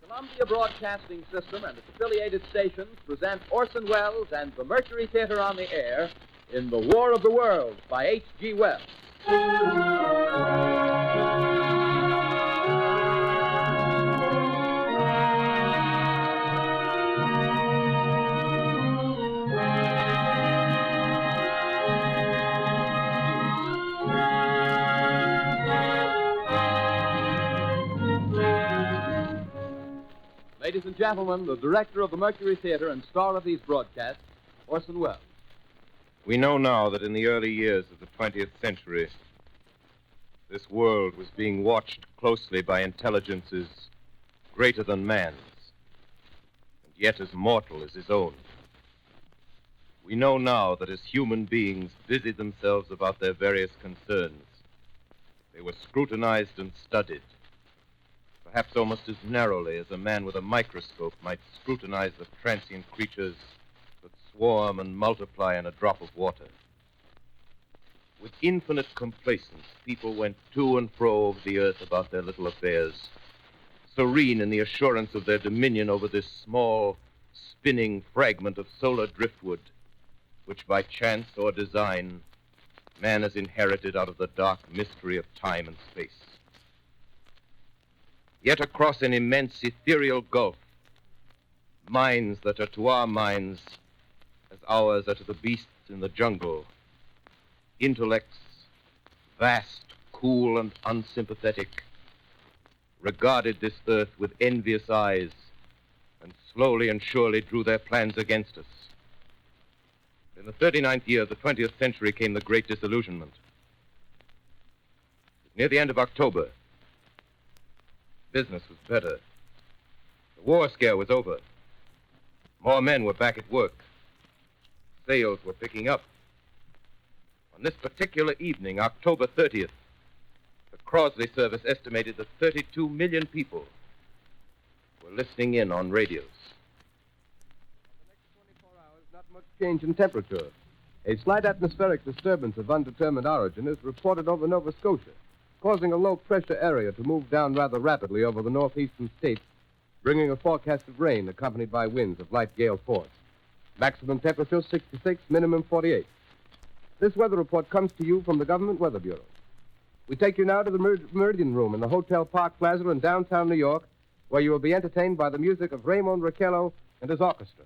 Columbia Broadcasting System and its affiliated stations present Orson Welles and the Mercury Theater on the air in The War of the Worlds by H.G. Wells. Ladies and gentlemen, the director of the Mercury Theater and star of these broadcasts, Orson Welles. We know now that in the early years of the 20th century, this world was being watched closely by intelligences greater than man's, and yet as mortal as his own. We know now that as human beings busied themselves about their various concerns, they were scrutinized and studied, perhaps almost as narrowly as a man with a microscope might scrutinize the transient creatures that swarm and multiply in a drop of water. With infinite complacence, people went to and fro over the earth about their little affairs, serene in the assurance of their dominion over this small, spinning fragment of solar driftwood, which by chance or design, man has inherited out of the dark mystery of time and space. Yet across an immense ethereal gulf, minds that are to our minds as ours are to the beasts in the jungle, intellects vast, cool, and unsympathetic, regarded this earth with envious eyes and slowly and surely drew their plans against us. In the 39th year of the 20th century came the Great Disillusionment. Near the end of October, business was better. The war scare was over. More men were back at work. Sales were picking up. On this particular evening, October 30th, the Crosley service estimated that 32 million people were listening in on radios. For the next 24 hours, not much change in temperature. A slight atmospheric disturbance of undetermined origin is reported over Nova Scotia, causing a low-pressure area to move down rather rapidly over the northeastern states, bringing a forecast of rain accompanied by winds of light gale force. Maximum temperature 66, minimum 48. This weather report comes to you from the Government Weather Bureau. We take you now to the Meridian Room in the Hotel Park Plaza in downtown New York, where you will be entertained by the music of Raymond Raquello and his orchestra.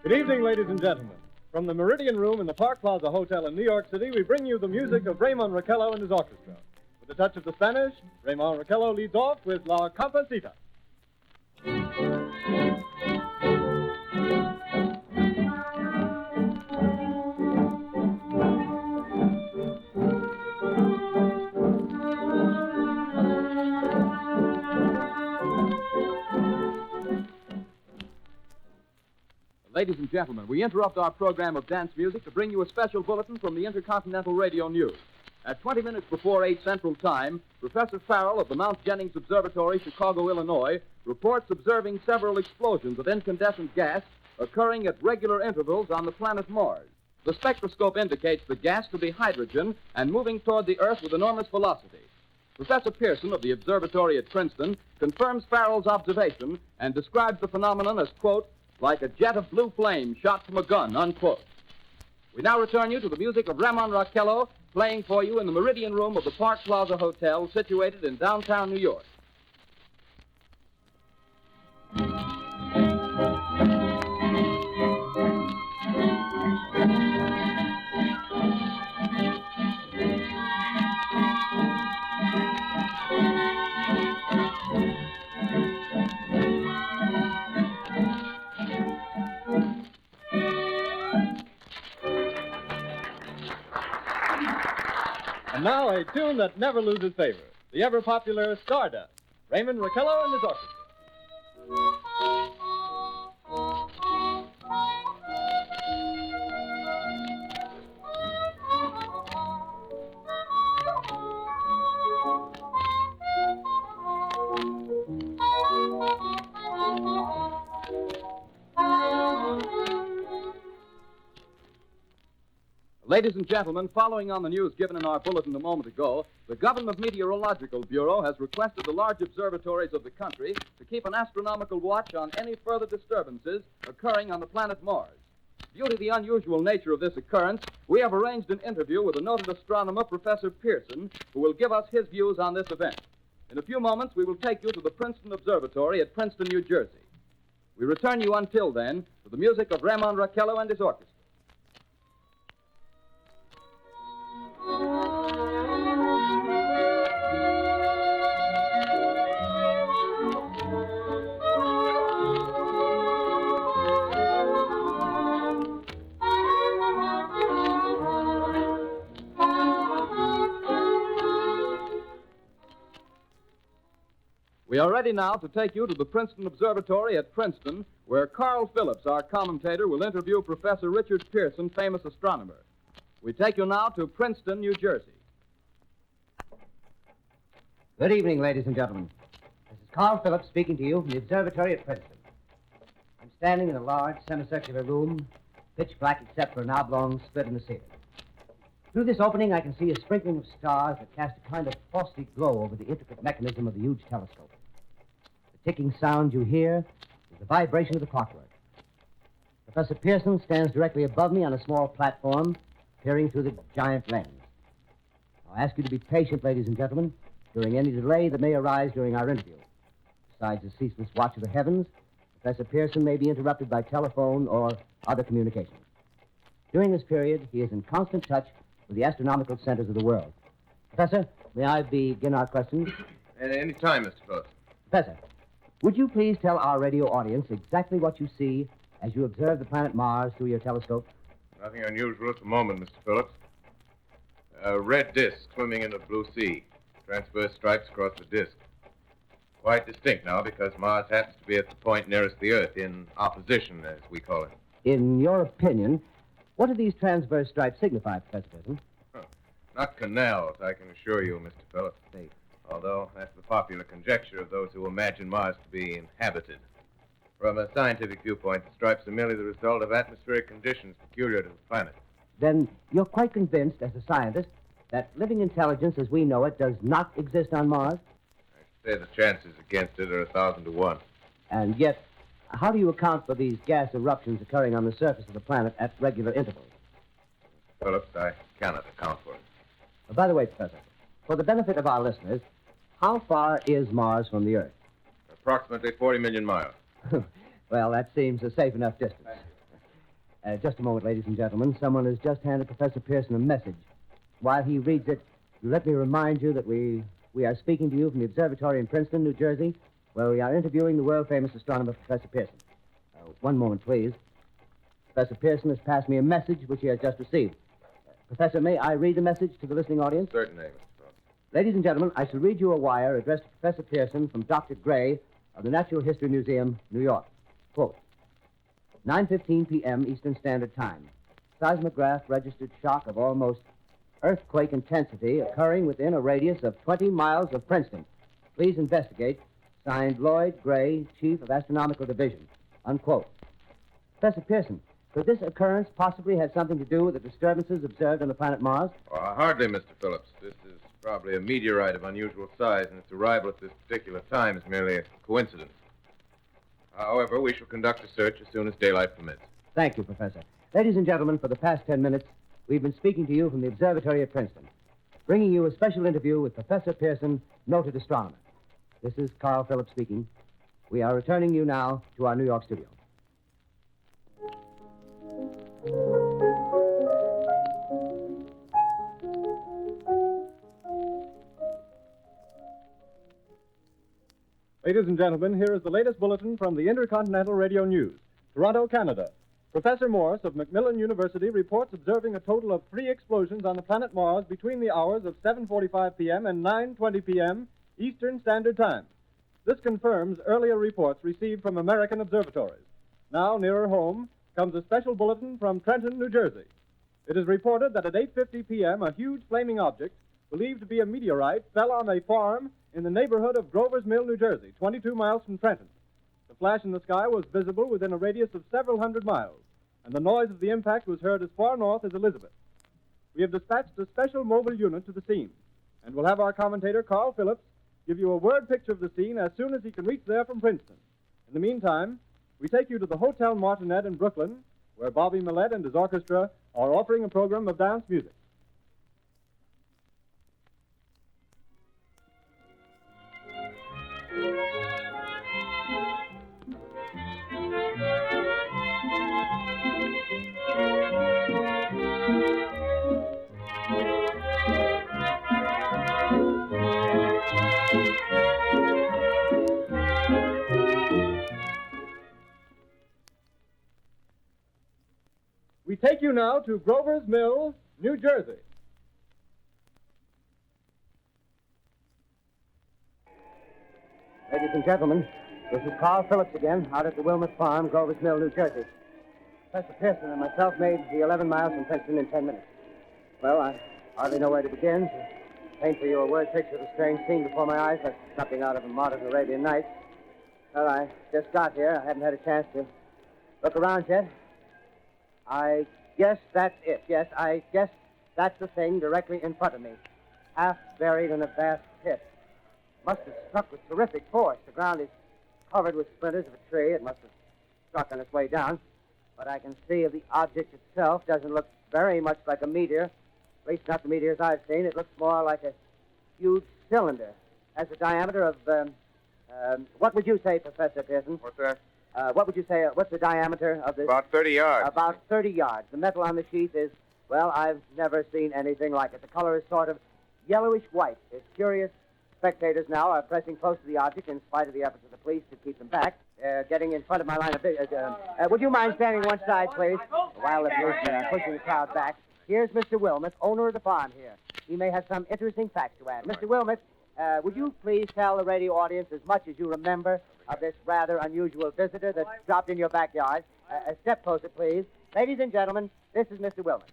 Good evening, ladies and gentlemen. From the Meridian Room in the Park Plaza Hotel in New York City, we bring you the music of Raymond Raquello and his orchestra. With a touch of the Spanish, Raymond Raquello leads off with La Comparsita. Ladies and gentlemen, we interrupt our program of dance music to bring you a special bulletin from the Intercontinental Radio News. At 20 minutes before 8 Central Time, Professor Farrell of the Mount Jennings Observatory, Chicago, Illinois, reports observing several explosions of incandescent gas occurring at regular intervals on the planet Mars. The spectroscope indicates the gas to be hydrogen and moving toward the Earth with enormous velocity. Professor Pearson of the observatory at Princeton confirms Farrell's observation and describes the phenomenon as, quote, like a jet of blue flame shot from a gun, unquote. We now return you to the music of Raymond Raquello, playing for you in the Meridian Room of the Park Plaza Hotel, situated in downtown New York. And now a tune that never loses favor, the ever-popular Stardust, Raymond Raquello and his orchestra. Ladies and gentlemen, following on the news given in our bulletin a moment ago, the Government Meteorological Bureau has requested the large observatories of the country to keep an astronomical watch on any further disturbances occurring on the planet Mars. Due to the unusual nature of this occurrence, we have arranged an interview with the noted astronomer, Professor Pearson, who will give us his views on this event. In a few moments, we will take you to the Princeton Observatory at Princeton, New Jersey. We return you until then to the music of Ramon Raquello and his orchestra. We are ready now to take you to the Princeton Observatory at Princeton, where Carl Phillips, our commentator, will interview Professor Richard Pearson, famous astronomer. We take you now to Princeton, New Jersey. Good evening, ladies and gentlemen. This is Carl Phillips speaking to you from the observatory at Princeton. I'm standing in a large semicircular room, pitch black except for an oblong split in the ceiling. Through this opening, I can see a sprinkling of stars that cast a kind of frosty glow over the intricate mechanism of the huge telescope. The ticking sound you hear is the vibration of the clockwork. Professor Pearson stands directly above me on a small platform, peering through the giant lens. I'll ask you to be patient, ladies and gentlemen, during any delay that may arise during our interview. Besides the ceaseless watch of the heavens, Professor Pearson may be interrupted by telephone or other communications. During this period, he is in constant touch with the astronomical centers of the world. Professor, may I begin our questions? At any time, Mr. Phillips. Professor, would you please tell our radio audience exactly what you see as you observe the planet Mars through your telescope? Nothing unusual at the moment, Mr. Phillips. A red disk swimming in the blue sea. Transverse stripes across the disk. Quite distinct now because Mars happens to be at the point nearest the Earth, in opposition, as we call it. In your opinion, what do these transverse stripes signify, Professor Pearson? Not canals, I can assure you, Mr. Phillips. They- Although that's the popular conjecture of those who imagine Mars to be inhabited. From a scientific viewpoint, the stripes are merely the result of atmospheric conditions peculiar to the planet. Then you're quite convinced, as a scientist, that living intelligence as we know it does not exist on Mars? I should say the chances against it are 1,000 to 1. And yet, how do you account for these gas eruptions occurring on the surface of the planet at regular intervals? Phillips, I cannot account for it. By the way, Professor, for the benefit of our listeners, how far is Mars from the Earth? Approximately 40 million miles. Well, that seems a safe enough distance. Just a moment, ladies and gentlemen. Someone has just handed Professor Pearson a message. While he reads it, let me remind you that we are speaking to you from the observatory in Princeton, New Jersey, where we are interviewing the world-famous astronomer, Professor Pearson. One moment, please. Professor Pearson has passed me a message which he has just received. Professor, may I read the message to the listening audience? Certainly, Mr. Phillips. Ladies and gentlemen, I shall read you a wire addressed to Professor Pearson from Dr. Gray of the Natural History Museum, New York. Quote, 9:15 p.m. Eastern Standard Time. Seismograph registered shock of almost earthquake intensity occurring within a radius of 20 miles of Princeton. Please investigate. Signed, Lloyd Gray, Chief of Astronomical Division. Unquote. Professor Pearson, could this occurrence possibly have something to do with the disturbances observed on the planet Mars? Hardly, Mr. Phillips. This is probably a meteorite of unusual size, and its arrival at this particular time is merely a coincidence. However, we shall conduct a search as soon as daylight permits. Thank you, Professor. Ladies and gentlemen, for the past 10 minutes, we've been speaking to you from the observatory at Princeton, bringing you a special interview with Professor Pearson, noted astronomer. This is Carl Phillips speaking. We are returning you now to our New York studio. Ladies and gentlemen, here is the latest bulletin from the Intercontinental Radio News. Toronto, Canada. Professor Morse of Macmillan University reports observing a total of 3 explosions on the planet Mars between the hours of 7:45 p.m. and 9:20 p.m. Eastern Standard Time. This confirms earlier reports received from American observatories. Now, nearer home, comes a special bulletin from Trenton, New Jersey. It is reported that at 8:50 p.m., a huge flaming object, believed to be a meteorite, fell on a farm in the neighborhood of Grover's Mill, New Jersey, 22 miles from Trenton. The flash in the sky was visible within a radius of several hundred miles, and the noise of the impact was heard as far north as Elizabeth. we have dispatched a special mobile unit to the scene, and we'll have our commentator, Carl Phillips, give you a word picture of the scene as soon as he can reach there from Princeton. In the meantime, we take you to the Hotel Martinet in Brooklyn, where Bobby Millette and his orchestra are offering a program of dance music. We take you now to Grover's Mill, New Jersey. Ladies and gentlemen, this is Carl Phillips again, out at the Wilmot Farm, Grover's Mill, New Jersey. Professor Pearson and myself made the 11 miles from Princeton in 10 minutes. Well, I hardly know where to begin. To paint for you a word picture of the strange scene before my eyes, like something out of a modern Arabian Nights. Well, I just got here. I haven't had a chance to look around yet. I guess that's it. Yes, I guess that's the thing directly in front of me, half buried in a vast pit. Must have struck with terrific force. The ground is covered with splinters of a tree. It must have struck on its way down. But I can see the object itself doesn't look very much like a meteor. At least not the meteors I've seen. It looks more like a huge cylinder. Has a diameter of, what would you say, Professor Pearson? What's that? What would you say, what's the diameter of this? About 30 yards. About 30 yards. The metal on the sheath is, well, I've never seen anything like it. The color is sort of yellowish white. Its curious spectators now are pressing close to the object in spite of the efforts of the police to keep them back. Getting in front of my line of vision. Would you mind standing one side, please? While the police are pushing the crowd back. Here's Mr. Wilmot, owner of the farm here. He may have some interesting facts to add. Mr. Wilmot, would you please tell the radio audience as much as you remember of this rather unusual visitor that dropped in your backyard? A step closer, please. Ladies and gentlemen, this is Mr. Wilmot.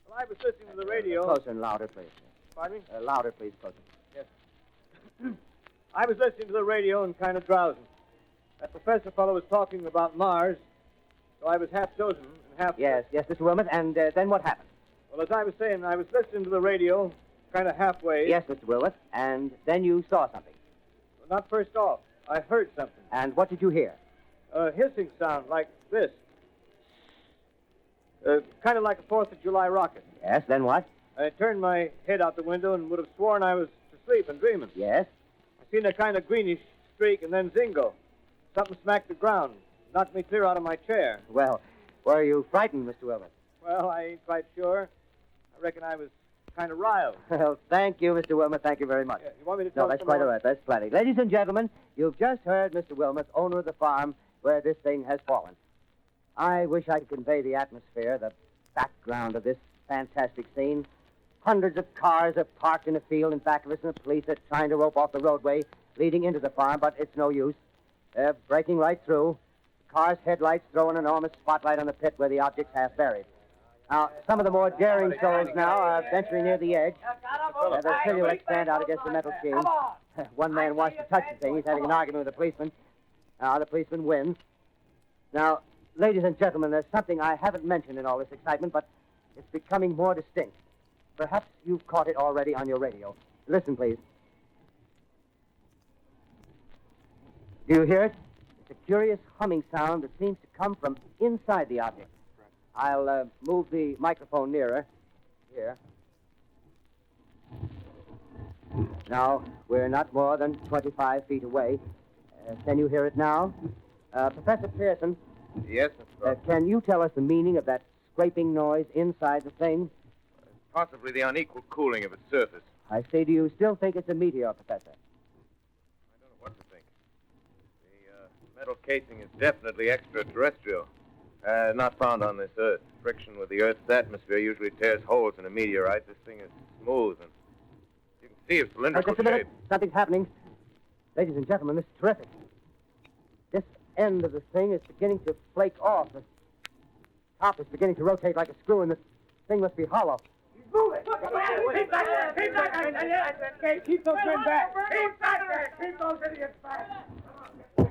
Well, I was listening to the radio. Closer and louder, please. Pardon me? Louder, please, closer. Yes. I was listening to the radio and kind of drowsing. That professor fellow was talking about Mars, so I was half chosen and half... Yes, Mr. Wilmot, and then what happened? Well, as I was saying, I was listening to the radio, kind of halfway. Yes, Mr. Wilmot, and then you saw something. Well, not first off. I heard something. And what did you hear? A hissing sound like this. Kind of like a 4th of July rocket. Yes, then what? I turned my head out the window and would have sworn I was asleep and dreaming. Yes? I seen a kind of greenish streak and then zingo. Something smacked the ground, knocked me clear out of my chair. Well, were you frightened, Mr. Wilmot? Well, I ain't quite sure. I reckon I was kind of riled. Well, thank you, Mr. Wilmot. Thank you very much. Yeah, you want me to No, talk that's some quite more? all right. That's plenty. Ladies and gentlemen, you've just heard Mr. Wilmot, owner of the farm where this thing has fallen. I wish I could convey the atmosphere, the background of this fantastic scene. Hundreds of cars are parked in a field in back of us, and the police are trying to rope off the roadway leading into the farm, but it's no use. They're breaking right through. The car's headlights throw an enormous spotlight on the pit where the object's half buried. Now, some of the more daring souls now are venturing near the edge. Their silhouettes stand out against the metal sheen. One man wants to touch the thing. He's having an argument with the policeman. Now, the policeman wins. Now, ladies and gentlemen, there's something I haven't mentioned in all this excitement, but it's becoming more distinct. Perhaps you've caught it already on your radio. Listen, please. Do you hear it? It's a curious humming sound that seems to come from inside the object. I'll move the microphone nearer. Here. Now, we're not more than 25 feet away. Can you hear it now? Professor Pearson. Yes, Mr. Can you tell us the meaning of that scraping noise inside the thing? Possibly the unequal cooling of its surface. I say, do you still think it's a meteor, Professor? I don't know what to think. The metal casing is definitely extraterrestrial. Not found on this Earth. Friction with the Earth's atmosphere usually tears holes in a meteorite. This thing is smooth, and you can see it's cylindrical Just a minute. shape. Something's happening. Ladies and gentlemen, this is terrific. This end of the thing is beginning to flake off. The top is beginning to rotate like a screw, and the thing must be hollow. Move it! Keep back there! Keep back there! Keep those men back! Keep back there! Keep those idiots back! Keep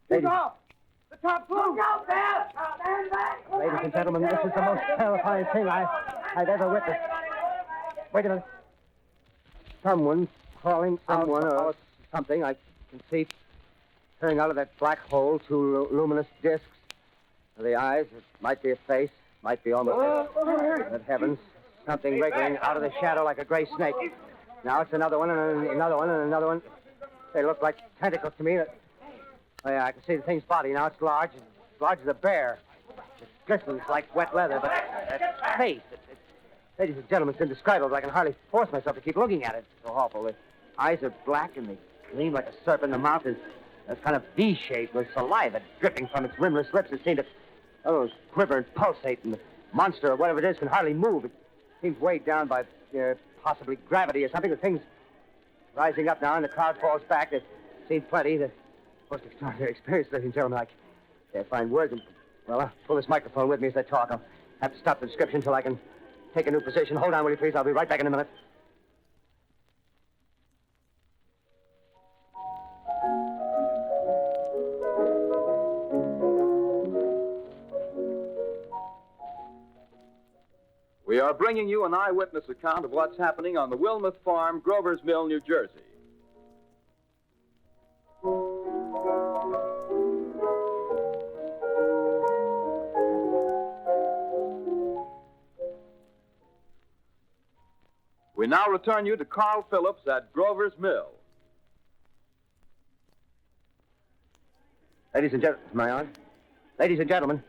Ladies, off! The top floor. Look out there! Stand back! Ladies and gentlemen, this is the most terrifying thing I've ever witnessed. Wait a minute. Someone's crawling out or something. I can see peering out of that black hole two luminous discs. The eyes, it might be a face, might be almost... Good heavens, something wriggling out of the shadow like a gray snake. Now it's another one, and another one, and another one. They look like tentacles to me. Oh, yeah, I can see the thing's body. Now it's large as a bear. It glistens like wet leather, but that face, ladies and gentlemen, it's indescribable. I can hardly force myself to keep looking at it. It's so awful. The eyes are black, and they gleam like a serpent. The mouth is a kind of V-shape with saliva dripping from its rimless lips. It seems to quiver and pulsate, and the monster, or whatever it is, can hardly move. It seems weighed down by possibly gravity or something. The thing's rising up now, and the crowd falls back. They've seen plenty. The most extraordinary experience, ladies and gentlemen. I can't find words. Well, I'll pull this microphone with me as I talk. I'll have to stop the description until I can take a new position. Hold on, will you, please? I'll be right back in a minute. We are bringing you an eyewitness account of what's happening on the Wilmuth Farm, Grover's Mill, New Jersey. We now return you to Carl Phillips at Grover's Mill. Ladies and gentlemen, am I on? Ladies and gentlemen,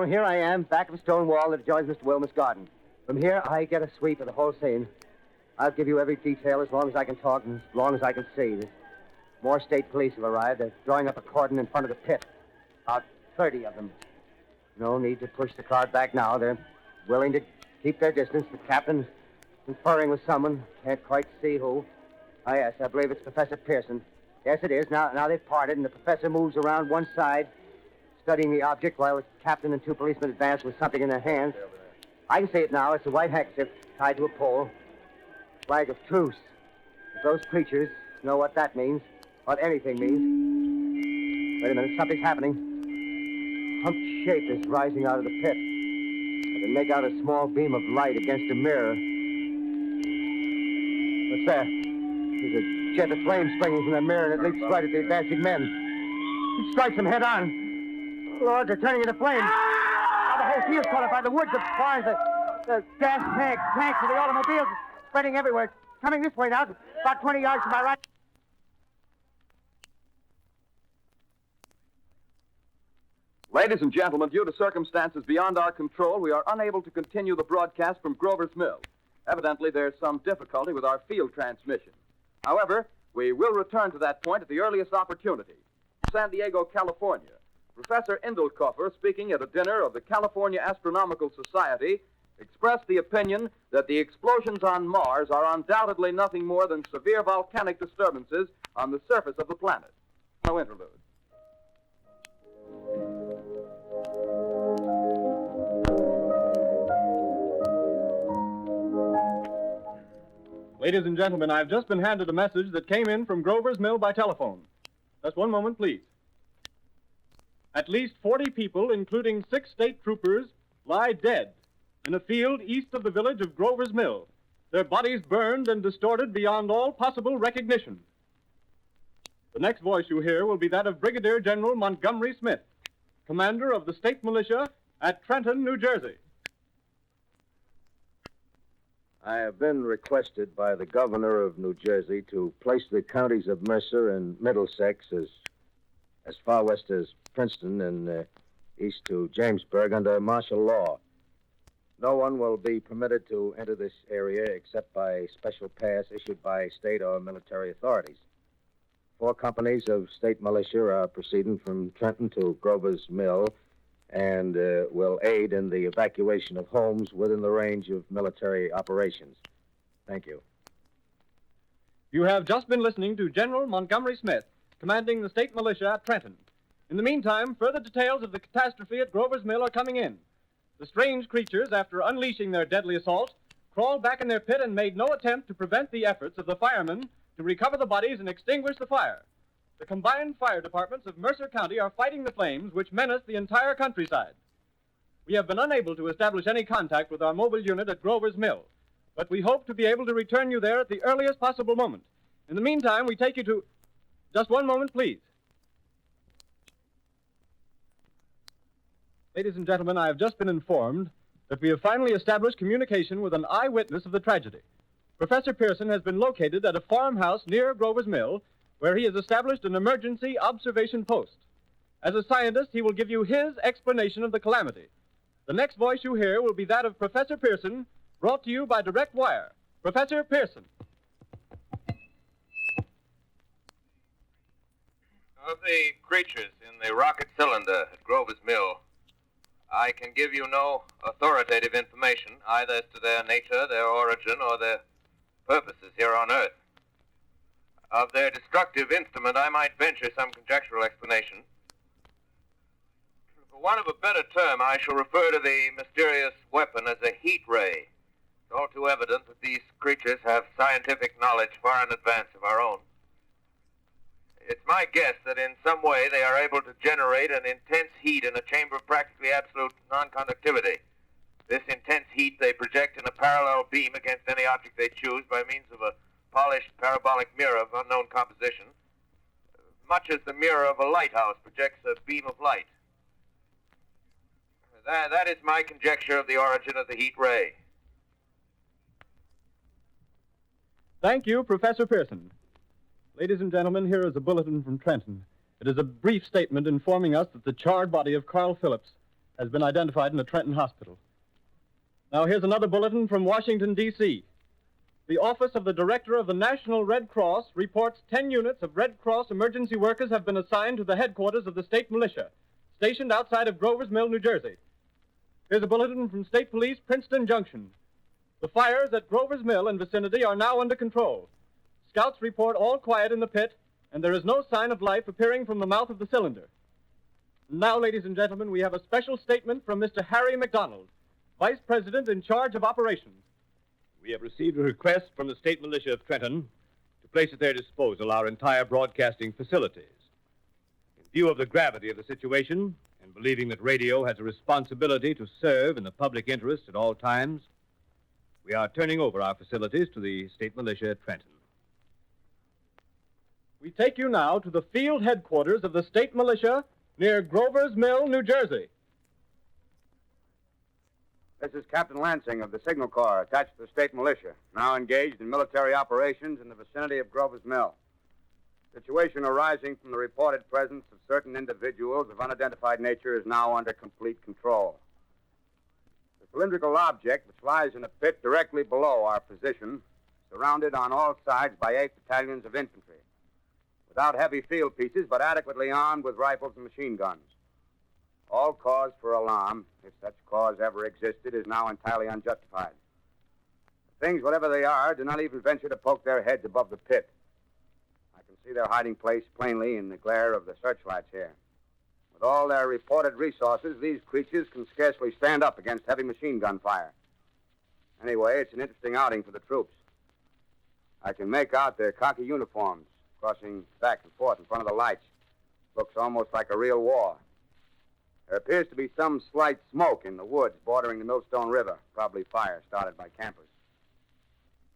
here I am, back of a stone wall that adjoins Mr. Wilmuth's garden. From here, I get a sweep of the whole scene. I'll give you every detail as long as I can talk and as long as I can see. There's more state police have arrived. They're drawing up a cordon in front of the pit. About 30 of them. No need to push the crowd back now. They're willing to keep their distance. The captain's conferring with someone. Can't quite see who. Oh, yes, I believe it's Professor Pearson. Yes, it is. Now they've parted, and the professor moves around one side, studying the object while the captain and two policemen advance with something in their hands. I can see it now. It's a white handkerchief tied to a pole. Flag of truce. If those creatures know what that means, what anything means. Wait a minute, something's happening. Humped shape is rising out of the pit. I can make out a small beam of light against a mirror. What's that? There's a jet of flame springing from the mirror, and it leaps right at the advancing men. It strikes them head on. Lord, they're turning into flames. Now the whole field's caught up by the woods, the barns, the gas tanks of the automobiles spreading everywhere. It's coming this way now, about 20 yards to my right. Ladies and gentlemen, due to circumstances beyond our control, we are unable to continue the broadcast from Grover's Mill. Evidently, there's some difficulty with our field transmission. However, we will return to that point at the earliest opportunity. San Diego, California. Professor Indelkoffer, speaking at a dinner of the California Astronomical Society, expressed the opinion that the explosions on Mars are undoubtedly nothing more than severe volcanic disturbances on the surface of the planet. No interlude. Ladies and gentlemen, I've just been handed a message that came in from Grover's Mill by telephone. Just one moment, please. At least 40 people, including 6 state troopers, lie dead in a field east of the village of Grover's Mill, their bodies burned and distorted beyond all possible recognition. The next voice you hear will be that of Brigadier General Montgomery Smith, commander of the state militia at Trenton, New Jersey. I have been requested by the governor of New Jersey to place the counties of Mercer and Middlesex as far west as Princeton and east to Jamesburg under martial law. No one will be permitted to enter this area except by special pass issued by state or military authorities. 4 companies of state militia are proceeding from Trenton to Grover's Mill and will aid in the evacuation of homes within the range of military operations. Thank you. You have just been listening to General Montgomery Smith, commanding the state militia at Trenton. In the meantime, further details of the catastrophe at Grover's Mill are coming in. The strange creatures, after unleashing their deadly assault, crawled back in their pit and made no attempt to prevent the efforts of the firemen to recover the bodies and extinguish the fire. The combined fire departments of Mercer County are fighting the flames which menace the entire countryside. We have been unable to establish any contact with our mobile unit at Grover's Mill, but we hope to be able to return you there at the earliest possible moment. In the meantime, we take you to... Just one moment, please. Ladies and gentlemen, I have just been informed that we have finally established communication with an eyewitness of the tragedy. Professor Pearson has been located at a farmhouse near Grover's Mill, where he has established an emergency observation post. As a scientist, he will give you his explanation of the calamity. The next voice you hear will be that of Professor Pearson, brought to you by direct wire. Professor Pearson. Of the creatures in the rocket cylinder at Grover's Mill, I can give you no authoritative information, either as to their nature, their origin, or their purposes here on Earth. Of their destructive instrument, I might venture some conjectural explanation. For want of a better term, I shall refer to the mysterious weapon as a heat ray. It's all too evident that these creatures have scientific knowledge far in advance of our own. It's my guess that in some way they are able to generate an intense heat in a chamber of practically absolute non-conductivity. This intense heat they project in a parallel beam against any object they choose by means of a polished parabolic mirror of unknown composition, much as the mirror of a lighthouse projects a beam of light. That is my conjecture of the origin of the heat ray. Thank you, Professor Pearson. Ladies and gentlemen, here is a bulletin from Trenton. It is a brief statement informing us that the charred body of Carl Phillips has been identified in a Trenton hospital. Now, here's another bulletin from Washington, D.C. The Office of the Director of the National Red Cross reports 10 units of Red Cross emergency workers have been assigned to the headquarters of the state militia, stationed outside of Grover's Mill, New Jersey. Here's a bulletin from State Police, Princeton Junction. The fires at Grover's Mill and vicinity are now under control. Scouts report all quiet in the pit, and there is no sign of life appearing from the mouth of the cylinder. Now, ladies and gentlemen, we have a special statement from Mr. Harry McDonald, Vice President in charge of operations. We have received a request from the state militia of Trenton to place at their disposal our entire broadcasting facilities. In view of the gravity of the situation, and believing that radio has a responsibility to serve in the public interest at all times, we are turning over our facilities to the state militia at Trenton. We take you now to the field headquarters of the state militia near Grover's Mill, New Jersey. This is Captain Lansing of the Signal Corps, attached to the state militia, now engaged in military operations in the vicinity of Grover's Mill. Situation arising from the reported presence of certain individuals of unidentified nature is now under complete control. The cylindrical object, which lies in a pit directly below our position, surrounded on all sides by 8 battalions of infantry, without heavy field pieces, but adequately armed with rifles and machine guns. All cause for alarm, if such cause ever existed, is now entirely unjustified. Things, whatever they are, do not even venture to poke their heads above the pit. I can see their hiding place plainly in the glare of the searchlights here. With all their reported resources, these creatures can scarcely stand up against heavy machine gun fire. Anyway, it's an interesting outing for the troops. I can make out their khaki uniforms crossing back and forth in front of the lights. Looks almost like a real war. There appears to be some slight smoke in the woods bordering the Millstone River, probably fire started by campers.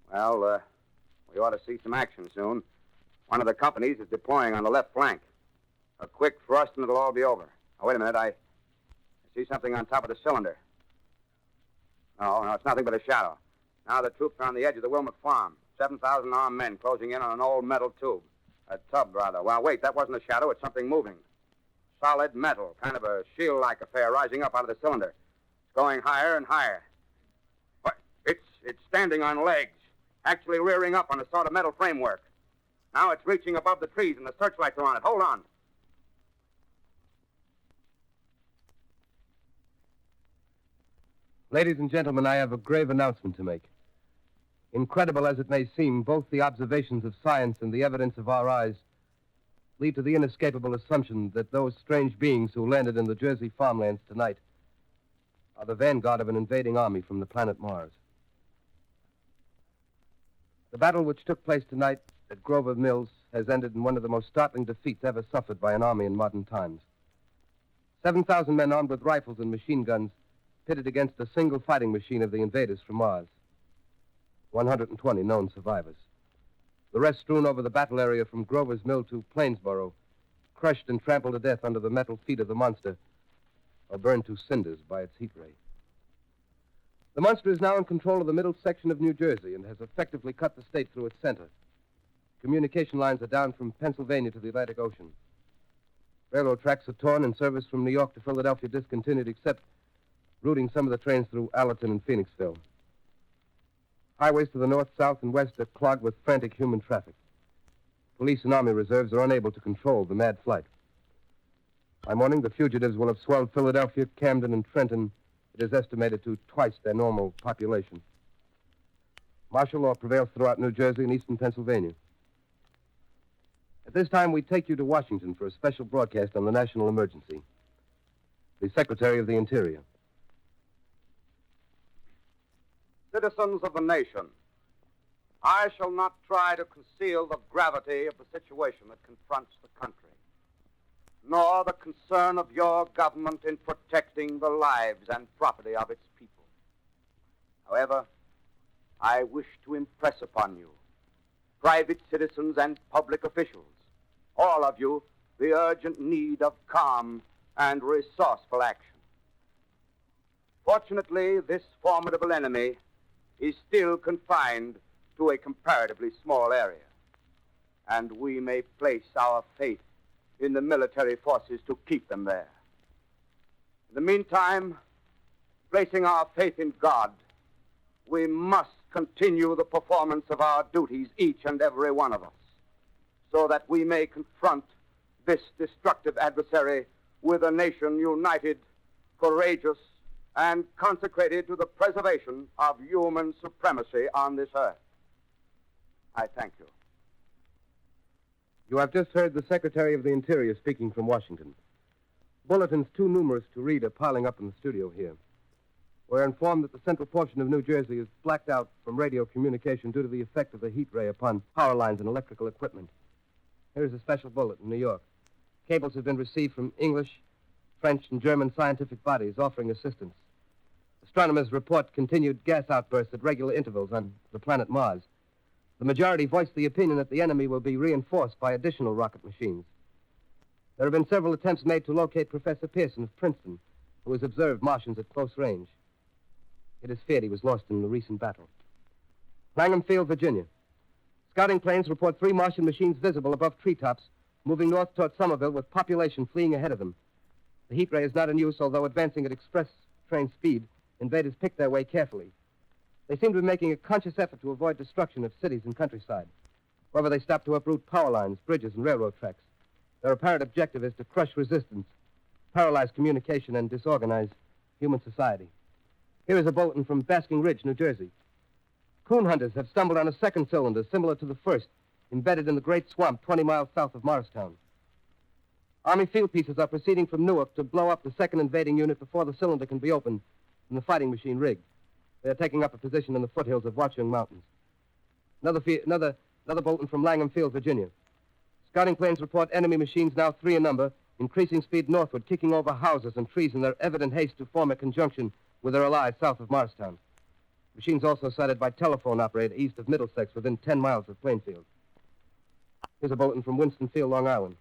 Well, we ought to see some action soon. One of the companies is deploying on the left flank. A quick thrust and it'll all be over. Now, wait a minute. I see something on top of the cylinder. No, it's nothing but a shadow. Now the troops are on the edge of the Wilmot Farm. 7,000 armed men closing in on an old metal tube. A tub, rather. Well, wait, that wasn't a shadow. It's something moving. Solid metal, kind of a shield-like affair rising up out of the cylinder. It's going higher and higher. What? It's standing on legs, actually rearing up on a sort of metal framework. Now it's reaching above the trees and the searchlights are on it. Hold on. Ladies and gentlemen, I have a grave announcement to make. Incredible as it may seem, both the observations of science and the evidence of our eyes lead to the inescapable assumption that those strange beings who landed in the Jersey farmlands tonight are the vanguard of an invading army from the planet Mars. The battle which took place tonight at Grover Mills has ended in one of the most startling defeats ever suffered by an army in modern times. 7,000 men armed with rifles and machine guns pitted against a single fighting machine of the invaders from Mars. 120 known survivors. The rest strewn over the battle area from Grover's Mill to Plainsboro, crushed and trampled to death under the metal feet of the monster, or burned to cinders by its heat ray. The monster is now in control of the middle section of New Jersey and has effectively cut the state through its center. Communication lines are down from Pennsylvania to the Atlantic Ocean. Railroad tracks are torn and service from New York to Philadelphia discontinued, except routing some of the trains through Allerton and Phoenixville. Highways to the north, south, and west are clogged with frantic human traffic. Police and army reserves are unable to control the mad flight. By morning, the fugitives will have swelled Philadelphia, Camden, and Trenton. It is estimated to twice their normal population. Martial law prevails throughout New Jersey and eastern Pennsylvania. At this time, we take you to Washington for a special broadcast on the national emergency. The Secretary of the Interior. Citizens of the nation, I shall not try to conceal the gravity of the situation that confronts the country, nor the concern of your government in protecting the lives and property of its people. However, I wish to impress upon you, private citizens and public officials, all of you, the urgent need of calm and resourceful action. Fortunately, this formidable enemy is still confined to a comparatively small area, and we may place our faith in the military forces to keep them there. In the meantime, placing our faith in God, we must continue the performance of our duties, each and every one of us, so that we may confront this destructive adversary with a nation united, courageous, and consecrated to the preservation of human supremacy on this earth. I thank you. You have just heard the Secretary of the Interior speaking from Washington. Bulletins too numerous to read are piling up in the studio here. We're informed that the central portion of New Jersey is blacked out from radio communication due to the effect of the heat ray upon power lines and electrical equipment. Here's a special bulletin, New York. Cables have been received from English, French, and German scientific bodies offering assistance. Astronomers report continued gas outbursts at regular intervals on the planet Mars. The majority voiced the opinion that the enemy will be reinforced by additional rocket machines. There have been several attempts made to locate Professor Pearson of Princeton, who has observed Martians at close range. It is feared he was lost in the recent battle. Langham Field, Virginia. Scouting planes report 3 Martian machines visible above treetops, moving north toward Somerville with population fleeing ahead of them. The heat ray is not in use, although advancing at express train speed, invaders pick their way carefully. They seem to be making a conscious effort to avoid destruction of cities and countryside. However, they stop to uproot power lines, bridges, and railroad tracks. Their apparent objective is to crush resistance, paralyze communication, and disorganize human society. Here is a bulletin from Basking Ridge, New Jersey. Coon hunters have stumbled on a second cylinder similar to the first, embedded in the great swamp 20 miles south of Morristown. Army field pieces are proceeding from Newark to blow up the second invading unit before the cylinder can be opened and the fighting machine rigged. They are taking up a position in the foothills of Watchung Mountains. Another bulletin from Langham Field, Virginia. Scouting planes report enemy machines, now 3 in number, increasing speed northward, kicking over houses and trees in their evident haste to form a conjunction with their allies south of Morristown. Machines also sighted by telephone operator east of Middlesex, within 10 miles of Plainfield. Here's a bulletin from Winston-Field, Long Island.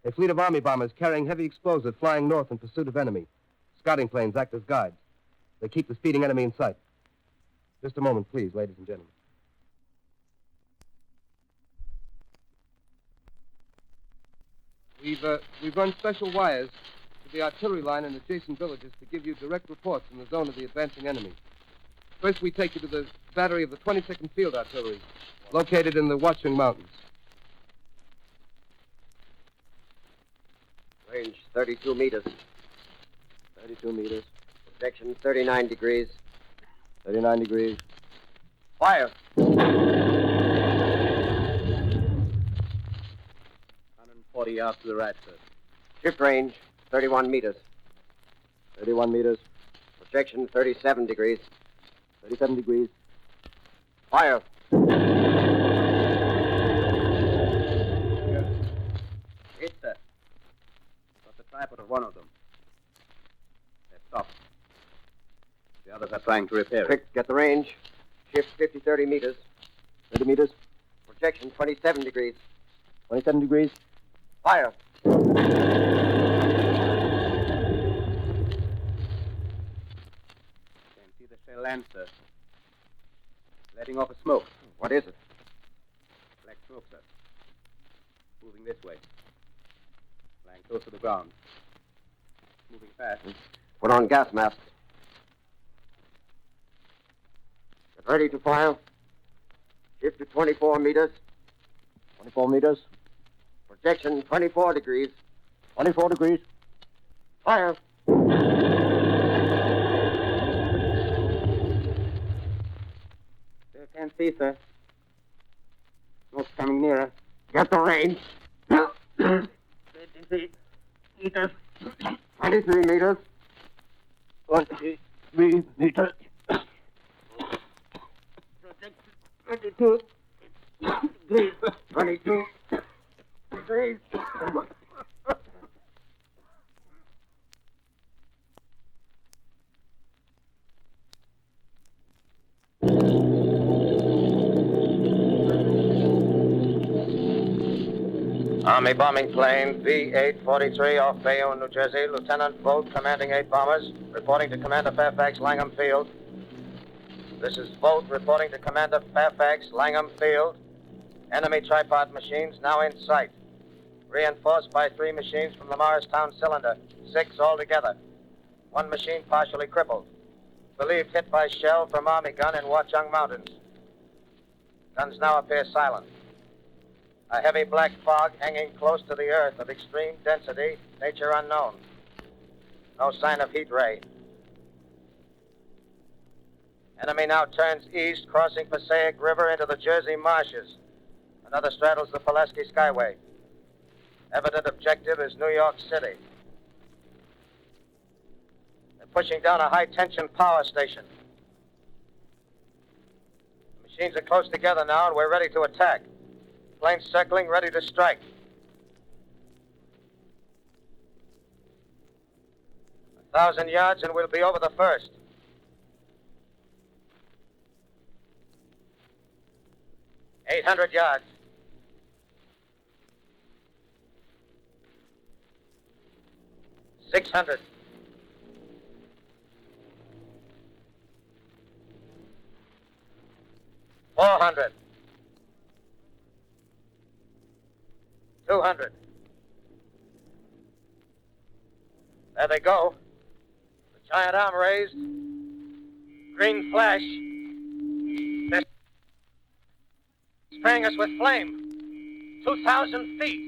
A fleet of Army bombers carrying heavy explosives flying north in pursuit of enemy. Scouting planes act as guides. They keep the speeding enemy in sight. Just a moment, please, ladies and gentlemen. We've run special wires to the artillery line in adjacent villages to give you direct reports in the zone of the advancing enemy. First, we take you to the battery of the 22nd Field Artillery, located in the Watchung Mountains. Range 32 meters. 32 meters. Projection 39 degrees. 39 degrees. Fire. 140 yards to the right, sir. Shift range 31 meters. 31 meters. Projection 37 degrees. 37 degrees. Fire. Not one of them. They've stopped. The others are trying to repair it. Quick, get the range. Shift 30 meters. 30 meters. Projection 27 degrees. 27 degrees. Fire. Can't see the shell land, sir. Letting off a smoke. What is it? Black smoke, sir. Moving this way. Flying close to the ground. Moving fast. Put on gas masks. Get ready to fire. Shift to 24 meters. 24 meters. Projection 24 degrees. 24 degrees. Fire. Still can't see, sir. Smoke's coming nearer. Get the range. 23 meters. 23 meters. 23 meters. 22 degrees. 22 degrees. Army bombing plane B-843 off Bayonne, New Jersey. Lieutenant Vogt, commanding 8 bombers, reporting to Commander Fairfax, Langham Field. This is Vogt reporting to Commander Fairfax, Langham Field. Enemy tripod machines now in sight. Reinforced by 3 machines from the Morristown cylinder. 6 altogether. 1 machine partially crippled. Believed hit by shell from Army gun in Watchung Mountains. Guns now appear silent. A heavy black fog hanging close to the earth of extreme density, nature unknown. No sign of heat ray. Enemy now turns east, crossing Passaic River into the Jersey marshes. Another straddles the Pulaski Skyway. Evident objective is New York City. They're pushing down a high-tension power station. The machines are close together now, and we're ready to attack. Planes circling, ready to strike. 1,000 yards, and we'll be over the first. $800 yards. 600. 400. 200. There they go. The giant arm raised. Green flash. They're spraying us with flame. 2,000 feet.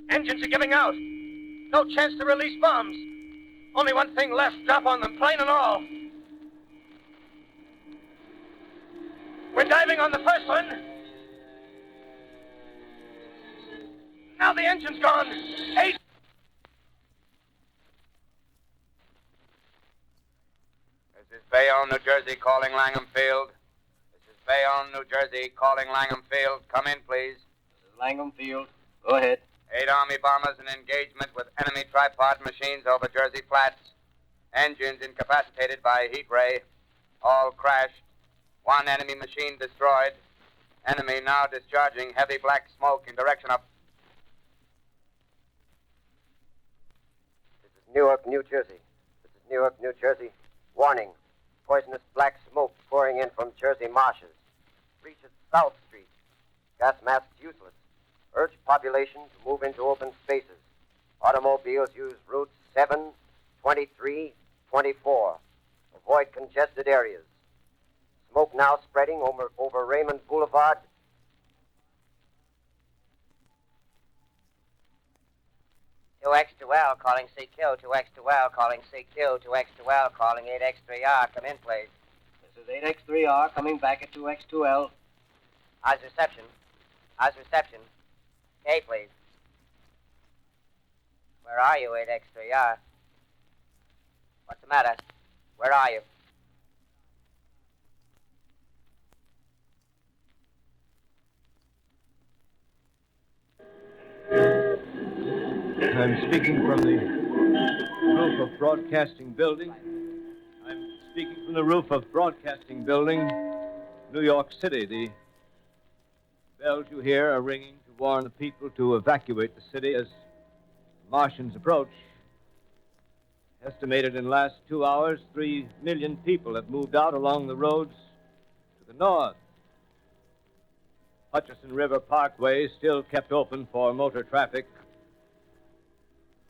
Engines are giving out. No chance to release bombs. Only one thing left. Drop on them, plane and all. We're diving on the first one. Now the engine's gone. 8. This is Bayonne, New Jersey, calling Langham Field. This is Bayonne, New Jersey, calling Langham Field. Come in, please. This is Langham Field. Go ahead. 8 Army bombers in engagement with enemy tripod machines over Jersey Flats. Engines incapacitated by heat ray. All crashed. 1 enemy machine destroyed. Enemy now discharging heavy black smoke in direction of... This is Newark, New Jersey. This is Newark, New Jersey. Warning. Poisonous black smoke pouring in from Jersey marshes. Reaches South Street. Gas masks useless. Urge population to move into open spaces. Automobiles use routes 7, 23, 24. Avoid congested areas. Smoke now spreading over Raymond Boulevard. X2L calling CQ, 2X2L calling CQ, 2X2L calling 8X3R. Come in, please. This is 8X3R coming back at 2X2L. How's reception? How's reception? K, please. Where are you, 8X3R? What's the matter? Where are you? I'm speaking from the roof of Broadcasting Building. I'm speaking from the roof of Broadcasting Building, New York City. The bells you hear are ringing to warn the people to evacuate the city as the Martians approach. Estimated in the last 2 hours, 3 million people have moved out along the roads to the north. Hutchison River Parkway is still kept open for motor traffic.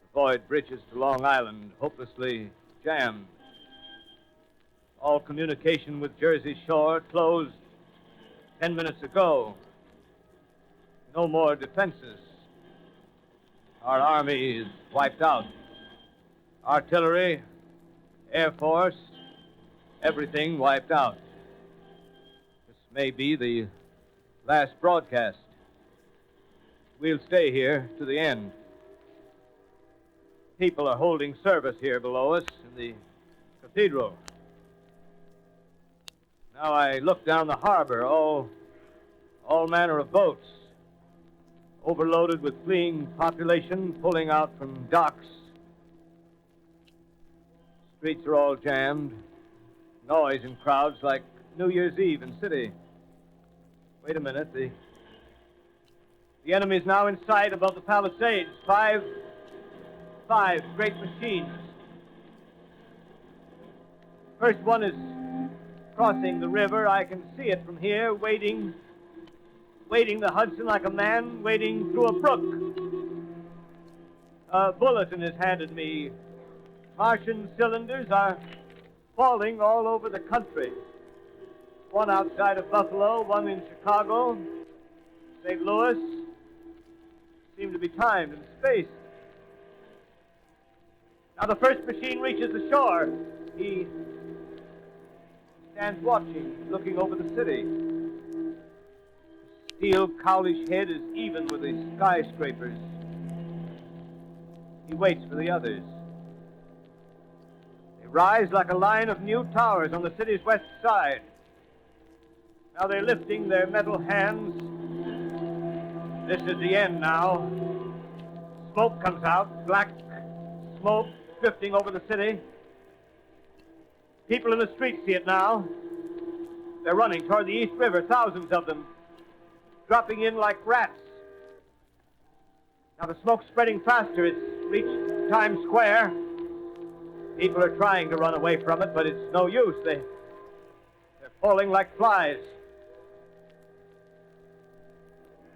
The void bridges to Long Island hopelessly jammed. All communication with Jersey Shore closed 10 minutes ago. No more defenses. Our army is wiped out. Artillery, Air Force, everything wiped out. This may be the last broadcast. We'll stay here to the end. People are holding service here below us in the cathedral. Now I look down the harbor, all manner of boats, overloaded with fleeing population, pulling out from docks. Streets are all jammed. Noise and crowds like New Year's Eve in city. Wait a minute. The enemy's now in sight above the Palisades. Five great machines. First one is crossing the river. I can see it from here, wading the Hudson like a man wading through a brook. A bulletin is handed me. Martian cylinders are falling all over the country. One outside of Buffalo, one in Chicago, St. Louis. Seem to be timed and spaced. Now the first machine reaches the shore. He stands watching, looking over the city. The steel cowlish head is even with the skyscrapers. He waits for the others. They rise like a line of new towers on the city's west side. Now they're lifting their metal hands. This is the end now. Smoke comes out, black smoke drifting over the city. People in the streets see it now. They're running toward the East River, thousands of them, dropping in like rats. Now the smoke's spreading faster. It's reached Times Square. People are trying to run away from it, but it's no use. They're falling like flies.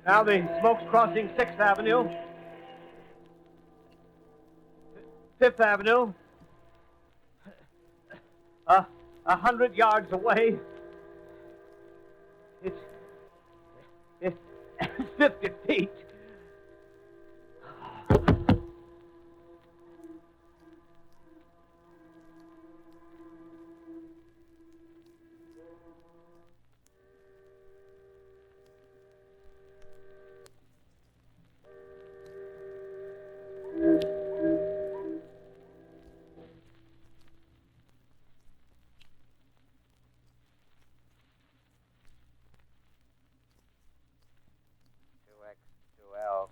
Now the smoke's crossing 6th Avenue, 5th Avenue, 100 yards away. It's 50 feet.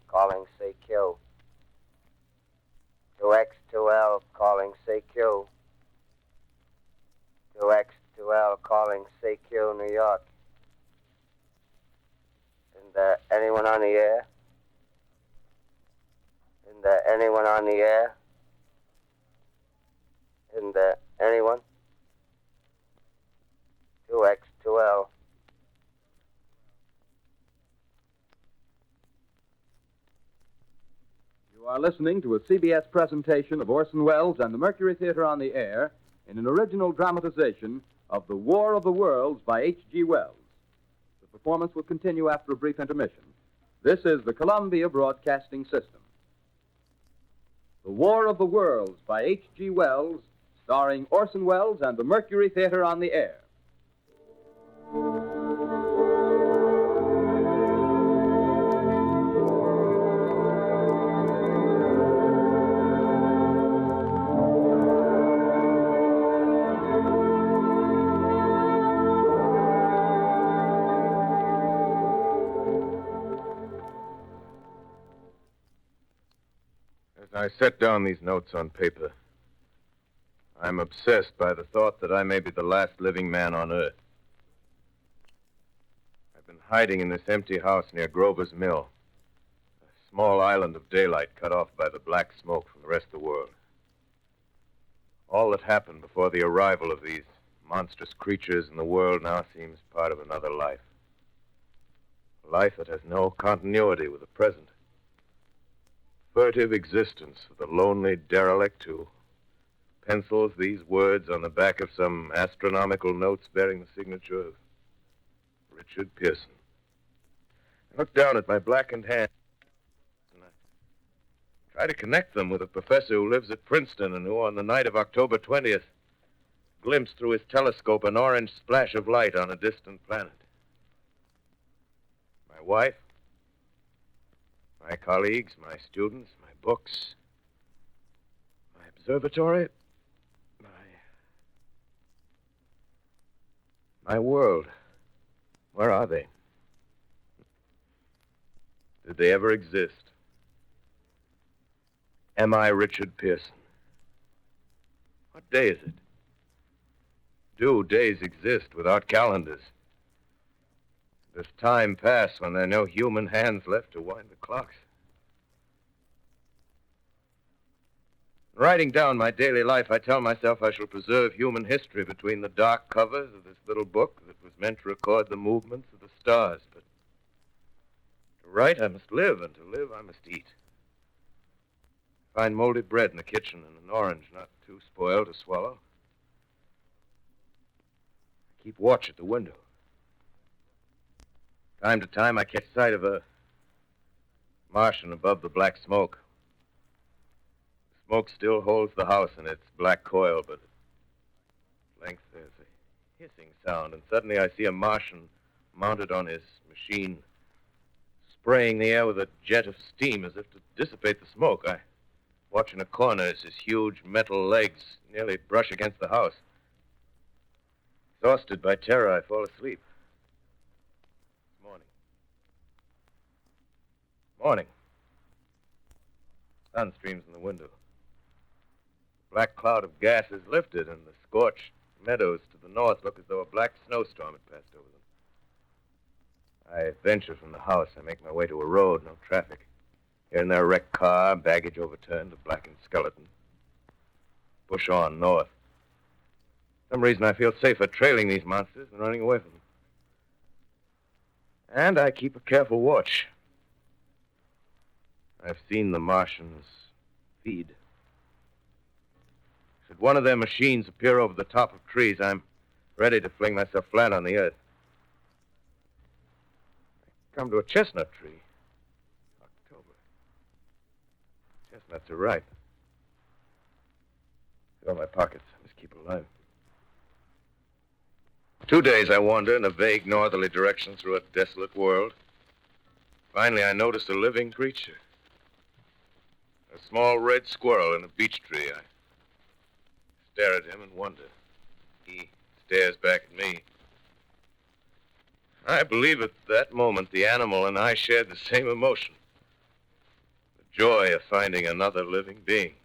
Calling CQ. 2X2L calling CQ. 2X2L calling CQ, New York. Isn't there anyone on the air? Isn't there anyone on the air? Isn't there anyone? 2X2L. You are listening to a CBS presentation of Orson Welles and the Mercury Theater on the Air in an original dramatization of The War of the Worlds by H.G. Wells. The performance will continue after a brief intermission. This is the Columbia Broadcasting System. The War of the Worlds by H.G. Wells, starring Orson Welles and the Mercury Theater on the Air. I set down these notes on paper. I'm obsessed by the thought that I may be the last living man on Earth. I've been hiding in this empty house near Grover's Mill, a small island of daylight cut off by the black smoke from the rest of the world. All that happened before the arrival of these monstrous creatures in the world now seems part of another life. A life that has no continuity with the present. Furtive existence of the lonely derelict who pencils these words on the back of some astronomical notes bearing the signature of Richard Pearson. I look down at my blackened hand and I try to connect them with a professor who lives at Princeton and who, on the night of October 20th, glimpsed through his telescope an orange splash of light on a distant planet. My wife, my colleagues, my students, my books, my observatory, my world. Where are they? Did they ever exist? Am I Richard Pearson? What day is it? Do days exist without calendars? Does time pass when there are no human hands left to wind the clocks? Writing down my daily life, I tell myself I shall preserve human history between the dark covers of this little book that was meant to record the movements of the stars. But to write, I must live, and to live, I must eat. Find moldy bread in the kitchen and an orange not too spoiled to swallow. I keep watch at the window. Time to time, I catch sight of a Martian above the black smoke. The smoke still holds the house in its black coil, but at length there's a hissing sound, and suddenly I see a Martian mounted on his machine, spraying the air with a jet of steam as if to dissipate the smoke. I watch in a corner as his huge metal legs nearly brush against the house. Exhausted by terror, I fall asleep. Morning. Sun streams in the window. The black cloud of gas is lifted, and the scorched meadows to the north look as though a black snowstorm had passed over them. I venture from the house. I make my way to a road, no traffic. Here and there, a wrecked car, baggage overturned, a blackened skeleton. Push on north. For some reason, I feel safer trailing these monsters than running away from them. And I keep a careful watch. I've seen the Martians feed. Should one of their machines appear over the top of trees, I'm ready to fling myself flat on the earth. I come to a chestnut tree. October. Chestnuts are ripe. Fill my pockets. I must keep alive. 2 days I wander in a vague northerly direction through a desolate world. Finally, I notice a living creature. A small red squirrel in a beech tree. I stare at him and wonder. He stares back at me. I believe at that moment the animal and I shared the same emotion. The joy of finding another living being.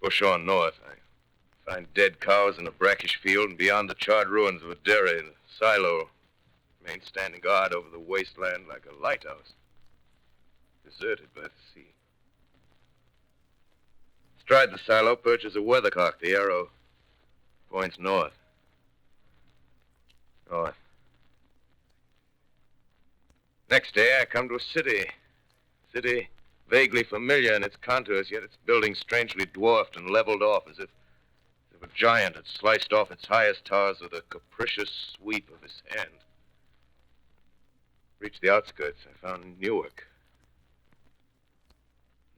Push on north. I find dead cows in a brackish field, and beyond the charred ruins of a dairy, the silo remains standing guard over the wasteland like a lighthouse, deserted by the sea. Astride the silo perches a weathercock. The arrow points north. North. Next day, I come to a city. City vaguely familiar in its contours, yet its buildings strangely dwarfed and leveled off as if a giant had sliced off its highest towers with a capricious sweep of his hand. Reached the outskirts, I found Newark.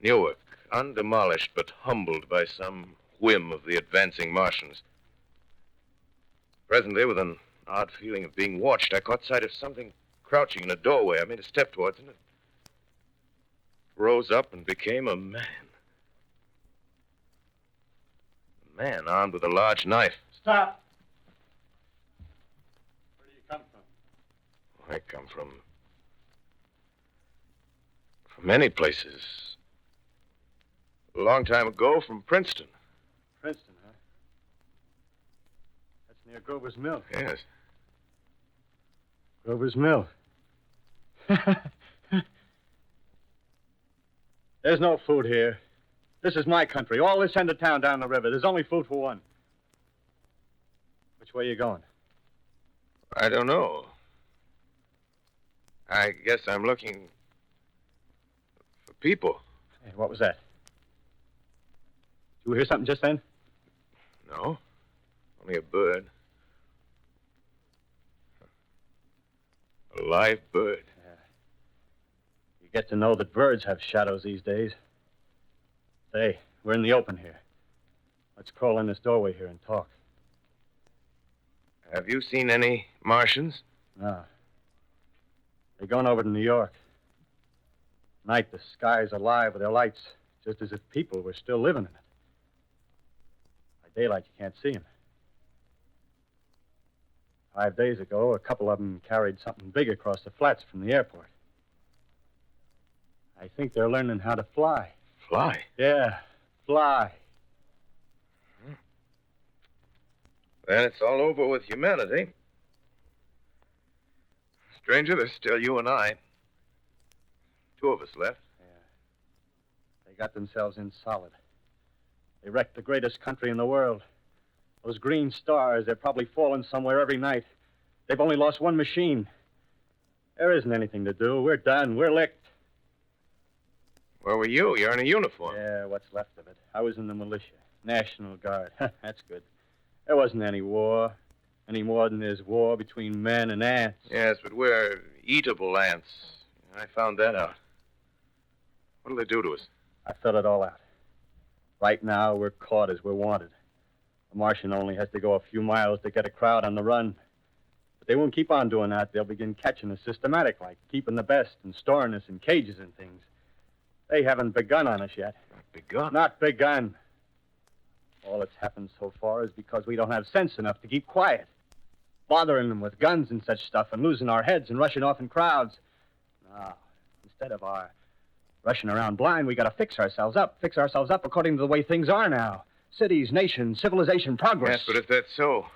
Newark, undemolished but humbled by some whim of the advancing Martians. Presently, with an odd feeling of being watched, I caught sight of something crouching in a doorway. I made a step towards it. It rose up and became a man. A man armed with a large knife. Stop. Where do you come from? I come from many places. A long time ago, from Princeton. Princeton. Near Grover's Mill. Yes. Grover's Mill. There's no food here. This is my country. All this end of town down the river. There's only food for one. Which way are you going? I don't know. I guess I'm looking for people. Hey, what was that? Did you hear something just then? No. Only a bird. A live bird. You get to know that birds have shadows these days. Say, we're in the open here. Let's crawl in this doorway here and talk. Have you seen any Martians? No. They're going over to New York. Night, the skies are alive with their lights, just as if people were still living in it. By daylight, you can't see them. 5 days ago, a couple of them carried something big across the flats from the airport. I think they're learning how to fly. Fly? Yeah, fly. Then it's all over with humanity. Stranger, there's still you and I. 2 of us left. They got themselves in solid. They wrecked the greatest country in the world. Those green stars, they're probably falling somewhere every night. They've only lost one machine. There isn't anything to do. We're done. We're licked. Where were you? You're in a uniform. Yeah, what's left of it. I was in the militia. National Guard. That's good. There wasn't any war. Any more than there's war between men and ants. Yes, but we're eatable ants. I found that out. What'll they do to us? I thought it all out. Right now, we're caught as we're wanted. The Martian only has to go a few miles to get a crowd on the run. But they won't keep on doing that. They'll begin catching us systematic, like keeping the best and storing us in cages and things. They haven't begun on us yet. Not begun? Not begun. All that's happened so far is because we don't have sense enough to keep quiet. Bothering them with guns and such stuff and losing our heads and rushing off in crowds. No, instead of our rushing around blind, we got to fix ourselves up according to the way things are now. Cities, nations, civilization, progress. Yes, but if that's so,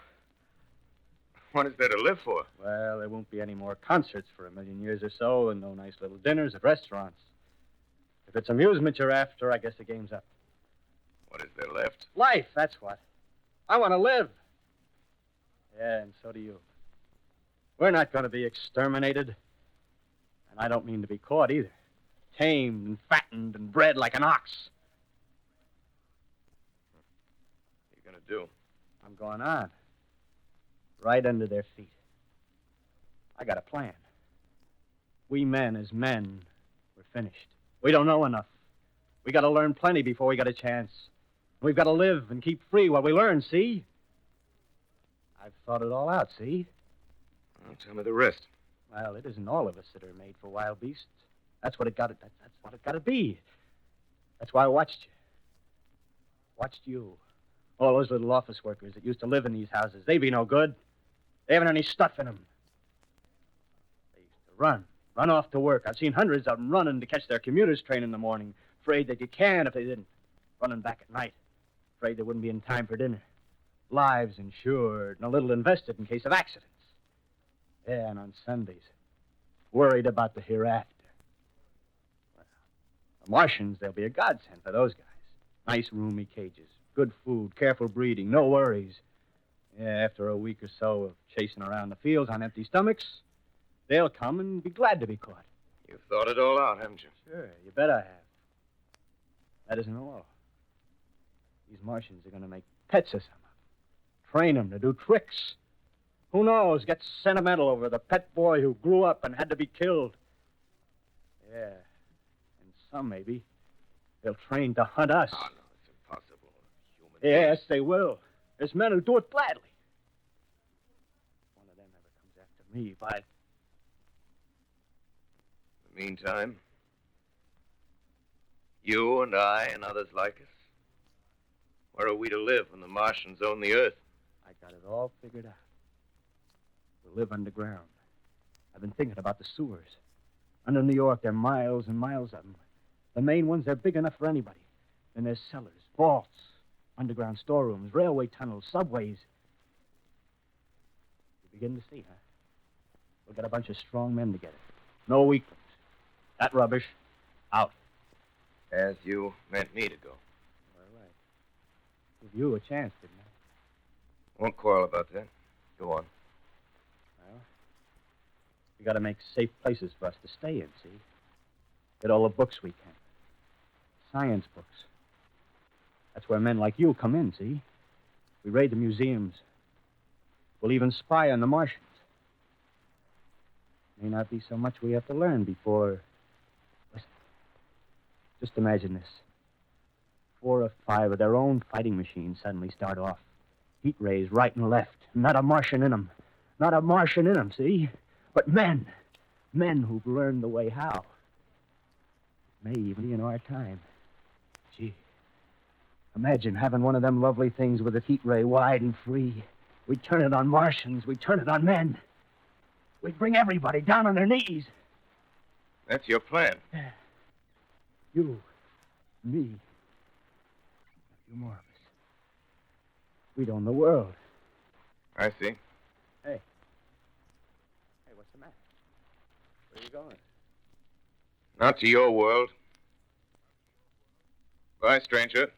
what is there to live for? Well, there won't be any more concerts for 1,000,000 years or so, and no nice little dinners at restaurants. If it's amusement you're after, I guess the game's up. What is there left? Life, that's what. I want to live. Yeah, and so do you. We're not going to be exterminated. And I don't mean to be caught either. Tamed and fattened and bred like an ox. What are you going to do? I'm going on. Right under their feet. I got a plan. We men as men, we're finished. We don't know enough. We got to learn plenty before we got a chance. We've got to live and keep free while we learn, see? I've thought it all out, see? Well, tell me the rest. Well, it isn't all of us that are made for wild beasts. That's what it got to. That's what it got to be. That's why I watched you. Watched you. All those little office workers that used to live in these houses. They be no good. They haven't any stuff in them. They used to run off to work. I've seen hundreds of them running to catch their commuter's train in the morning, afraid that you can if they didn't. Running back at night, afraid they wouldn't be in time for dinner. Lives insured and a little invested in case of accidents. Yeah, and on Sundays, worried about the hereafter. Well, the Martians, they'll be a godsend for those guys. Nice, roomy cages, good food, careful breeding, no worries. Yeah, after a week or so of chasing around the fields on empty stomachs, they'll come and be glad to be caught. You've thought it all out, haven't you? Sure, you bet I have. That isn't all. These Martians are going to make pets of some of them. Train them to do tricks. Who knows, get sentimental over the pet boy who grew up and had to be killed. Yeah, and some maybe, they'll train to hunt us. Oh, no, it's impossible. Human Yes, beings. they will. There's men who do it gladly. If one of them ever comes after me, by... In the meantime, you and I and others like us, where are we to live when the Martians own the Earth? I got it all figured out. We'll live underground. I've been thinking about the sewers. Under New York, there are miles and miles of them. The main ones, they're big enough for anybody. Then there's cellars, vaults, underground storerooms, railway tunnels, subways. beginning to see, huh? We'll get a bunch of strong men together. No weaklings. That rubbish, out. As you meant me to go. All right. Give you a chance, didn't I? Won't quarrel about that. Go on. Well, we got to make safe places for us to stay in, see? Get all the books we can. Science books. That's where men like you come in, see? We raid the museums. We'll even spy on the Martians. May not be so much we have to learn before... Listen. Just imagine this. 4 or 5 of their own fighting machines suddenly start off. Heat rays right and left. Not a Martian in them. Not a Martian in them, see? But men. Men who've learned the way how. May even be in our time. Gee. Imagine having one of them lovely things with its heat ray wide and free. We'd turn it on Martians. We'd turn it on men. We'd bring everybody down on their knees. That's your plan. You, me, a few more of us. We'd own the world. I see. Hey, what's the matter? Where are you going? Not to your world. Bye, stranger.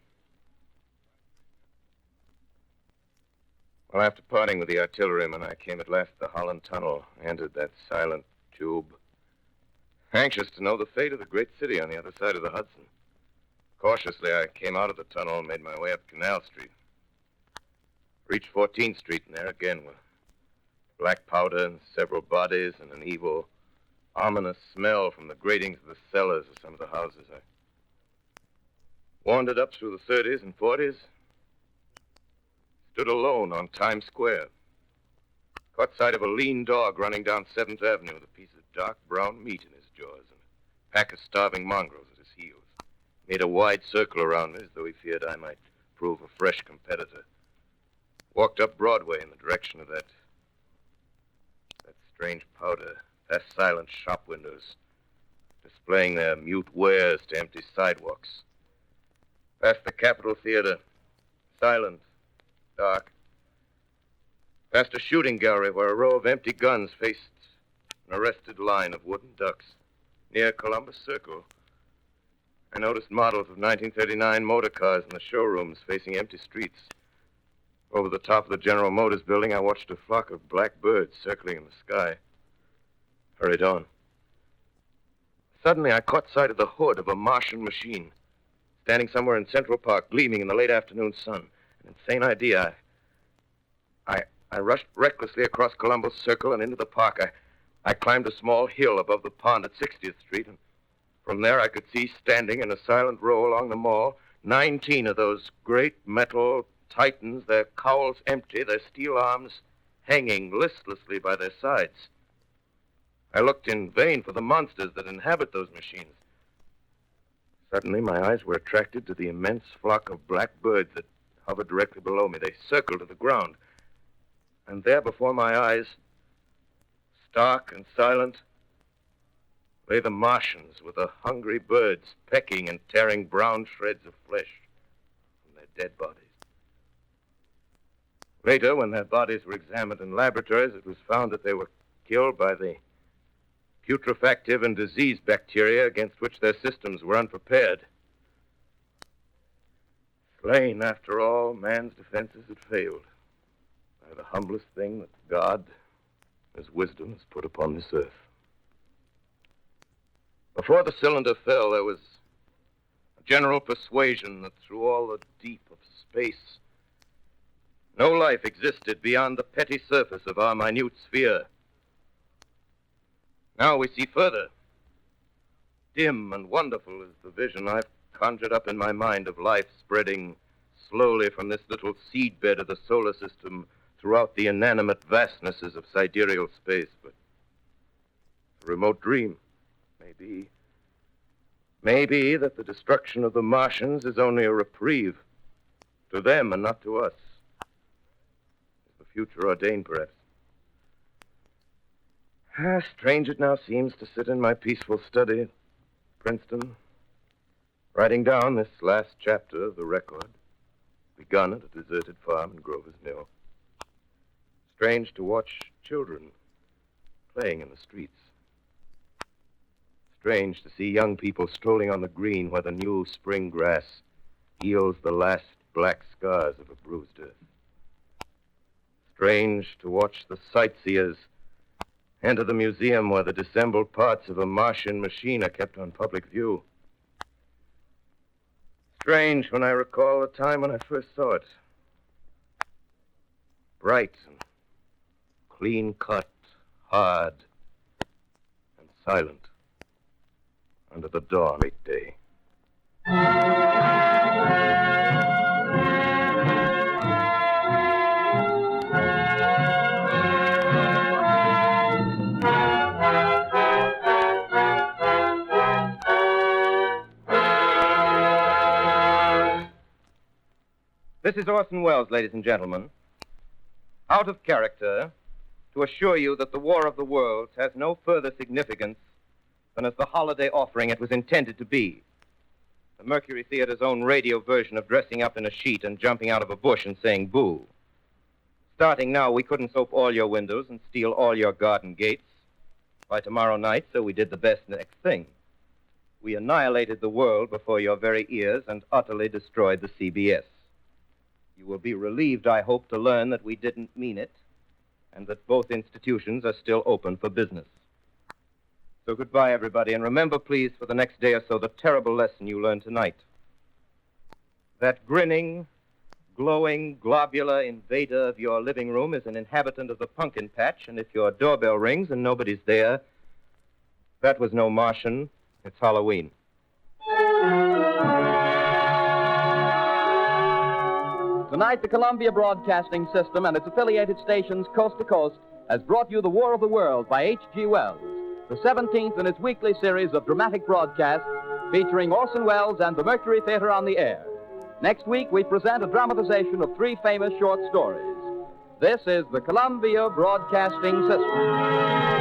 Well, after parting with the artilleryman, I came at last to the Holland Tunnel, entered that silent tube, anxious to know the fate of the great city on the other side of the Hudson. Cautiously, I came out of the tunnel and made my way up Canal Street. Reached 14th Street, and there again were black powder and several bodies and an evil, ominous smell from the gratings of the cellars of some of the houses. I wandered up through the 30s and 40s, stood alone on Times Square, caught sight of a lean dog running down 7th Avenue with a piece of dark brown meat in his jaws and a pack of starving mongrels at his heels. Made a wide circle around me as though he feared I might prove a fresh competitor. Walked up Broadway in the direction of that strange powder, past silent shop windows, displaying their mute wares to empty sidewalks. Past the Capitol Theater, silent, dark. Past a shooting gallery where a row of empty guns faced an arrested line of wooden ducks. Near Columbus Circle, I noticed models of 1939 motor cars in the showrooms facing empty streets. Over the top of the General Motors building, I watched a flock of black birds circling in the sky. Hurried on. Suddenly, I caught sight of the hood of a Martian machine, standing somewhere in Central Park, gleaming in the late afternoon sun. An insane idea. I rushed recklessly across Columbus Circle and into the park. I climbed a small hill above the pond at 60th Street, and from there I could see, standing in a silent row along the mall, 19 of those great metal titans, their cowls empty, their steel arms hanging listlessly by their sides. I looked in vain for the monsters that inhabit those machines. Suddenly, my eyes were attracted to the immense flock of black birds that hovered directly below me. They circled to the ground. And there before my eyes, stark and silent, lay the Martians with the hungry birds pecking and tearing brown shreds of flesh from their dead bodies. Later, when their bodies were examined in laboratories, it was found that they were killed by the putrefactive and disease bacteria against which their systems were unprepared. Slain, after all, man's defenses had failed by the humblest thing that God, His wisdom, has put upon this earth. Before the cylinder fell, there was a general persuasion that through all the deep of space, no life existed beyond the petty surface of our minute sphere. Now we see further. Dim and wonderful is the vision I've conjured up in my mind of life spreading slowly from this little seedbed of the solar system throughout the inanimate vastnesses of sidereal space. But a remote dream, maybe. Maybe that the destruction of the Martians is only a reprieve to them and not to us. Is the future ordained, perhaps? Strange it now seems to sit in my peaceful study at Princeton, writing down this last chapter of the record, begun at a deserted farm in Grover's Mill. Strange to watch children playing in the streets. Strange to see young people strolling on the green where the new spring grass heals the last black scars of a bruised earth. Strange to watch the sightseers enter the museum where the disassembled parts of a Martian machine are kept on public view. Strange when I recall the time when I first saw it. Bright and clean-cut, hard, and silent under the dawn of a day. This is Orson Welles, ladies and gentlemen. Out of character, to assure you that the War of the Worlds has no further significance than as the holiday offering it was intended to be. The Mercury Theater's own radio version of dressing up in a sheet and jumping out of a bush and saying boo. Starting now, we couldn't soap all your windows and steal all your garden gates. By tomorrow night, so we did the best next thing. We annihilated the world before your very ears and utterly destroyed the CBS. You will be relieved, I hope, to learn that we didn't mean it, and that both institutions are still open for business. So goodbye, everybody, and remember, please, for the next day or so, the terrible lesson you learned tonight. That grinning, glowing, globular invader of your living room is an inhabitant of the pumpkin patch, and if your doorbell rings and nobody's there, that was no Martian, it's Halloween. Tonight, the Columbia Broadcasting System and its affiliated stations coast to coast has brought you The War of the World by H.G. Wells, the 17th in its weekly series of dramatic broadcasts featuring Orson Welles and the Mercury Theater on the air. Next week, we present a dramatization of 3 famous short stories. This is the Columbia Broadcasting System.